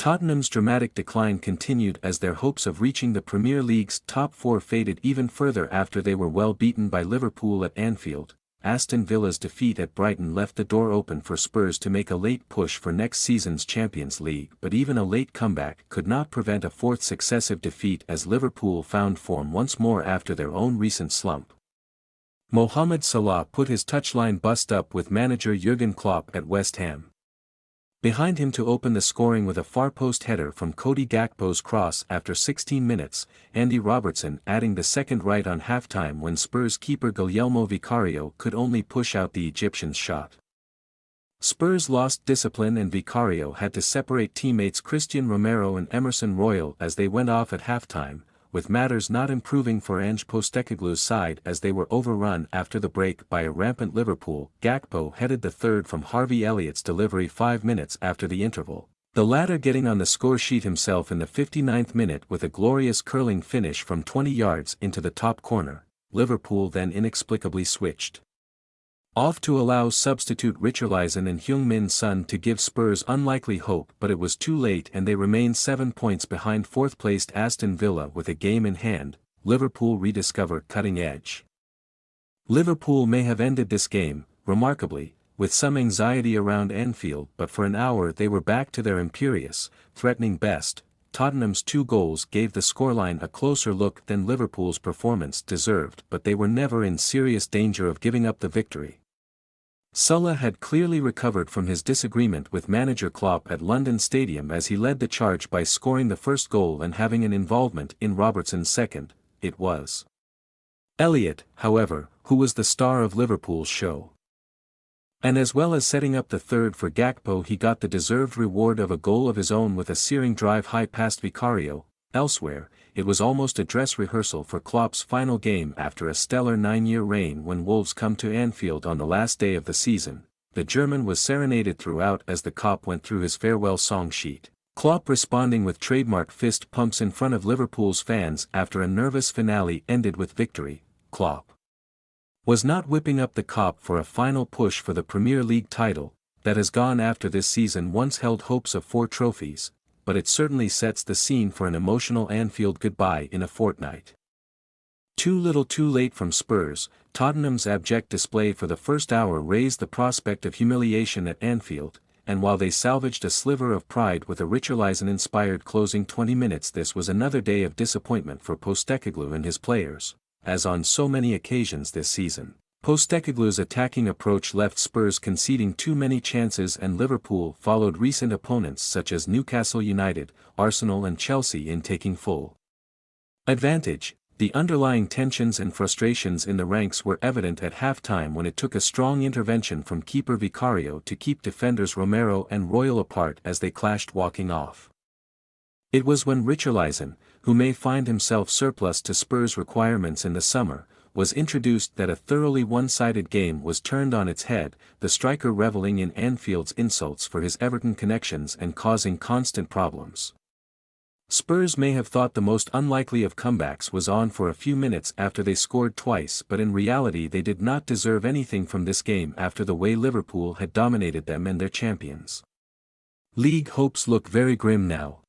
Tottenham's dramatic decline continued as their hopes of reaching the Premier League's top four faded even further after they were well beaten by Liverpool at Anfield. Aston Villa's defeat at Brighton left the door open for Spurs to make a late push for next season's Champions League, but even a late comeback could not prevent a fourth successive defeat as Liverpool found form once more after their own recent slump. Mohamed Salah put his touchline bust up with manager Jurgen Klopp at West Ham. Behind him to open the scoring with a far post header from Cody Gakpo's cross after 16 minutes, Andy Robertson adding the second right on halftime when Spurs keeper Guglielmo Vicario could only push out the Egyptian's shot. Spurs lost discipline and Vicario had to separate teammates Christian Romero and Emerson Royal as they went off at halftime, with matters not improving for Ange Postecoglou's side as they were overrun after the break by a rampant Liverpool. Gakpo headed the third from Harvey Elliott's delivery 5 minutes after the interval, the latter getting on the score sheet himself in the 59th minute with a glorious curling finish from 20 yards into the top corner. Liverpool then inexplicably switched off to allow substitute Richarlison and Heung-min Son to give Spurs unlikely hope, but it was too late and they remained 7 points behind fourth-placed Aston Villa with a game in hand. Liverpool rediscover cutting edge. Liverpool may have ended this game, remarkably, with some anxiety around Anfield, but for an hour they were back to their imperious, threatening best. Tottenham's 2 goals gave the scoreline a closer look than Liverpool's performance deserved, but they were never in serious danger of giving up the victory. Salah had clearly recovered from his disagreement with manager Klopp at London Stadium as he led the charge by scoring the first goal and having an involvement in Robertson's second. It was Elliott, however, who was the star of Liverpool's show. And as well as setting up the third for Gakpo, he got the deserved reward of a goal of his own with a searing drive high past Vicario. Elsewhere, it was almost a dress rehearsal for Klopp's final game after a stellar 9-year reign when Wolves come to Anfield on the last day of the season. The German was serenaded throughout as the cop went through his farewell song sheet, Klopp responding with trademark fist pumps in front of Liverpool's fans after a nervous finale ended with victory. Klopp was not whipping up the cop for a final push for the Premier League title, that has gone after this season once held hopes of 4 trophies, but it certainly sets the scene for an emotional Anfield goodbye in a fortnight. Too little too late from Spurs. Tottenham's abject display for the first hour raised the prospect of humiliation at Anfield, and while they salvaged a sliver of pride with a Richarlison-inspired closing 20 minutes, this was another day of disappointment for Postecoglou and his players. As on so many occasions this season, Postecoglou's attacking approach left Spurs conceding too many chances, and Liverpool followed recent opponents such as Newcastle United, Arsenal and Chelsea in taking full advantage. The underlying tensions and frustrations in the ranks were evident at halftime when it took a strong intervention from keeper Vicario to keep defenders Romero and Royal apart as they clashed walking off. It was when Richarlison, who may find himself surplus to Spurs' requirements in the summer, was introduced that a thoroughly one-sided game was turned on its head, the striker reveling in Anfield's insults for his Everton connections and causing constant problems. Spurs may have thought the most unlikely of comebacks was on for a few minutes after they scored twice, but in reality they did not deserve anything from this game after the way Liverpool had dominated them and their champions. League hopes look very grim now,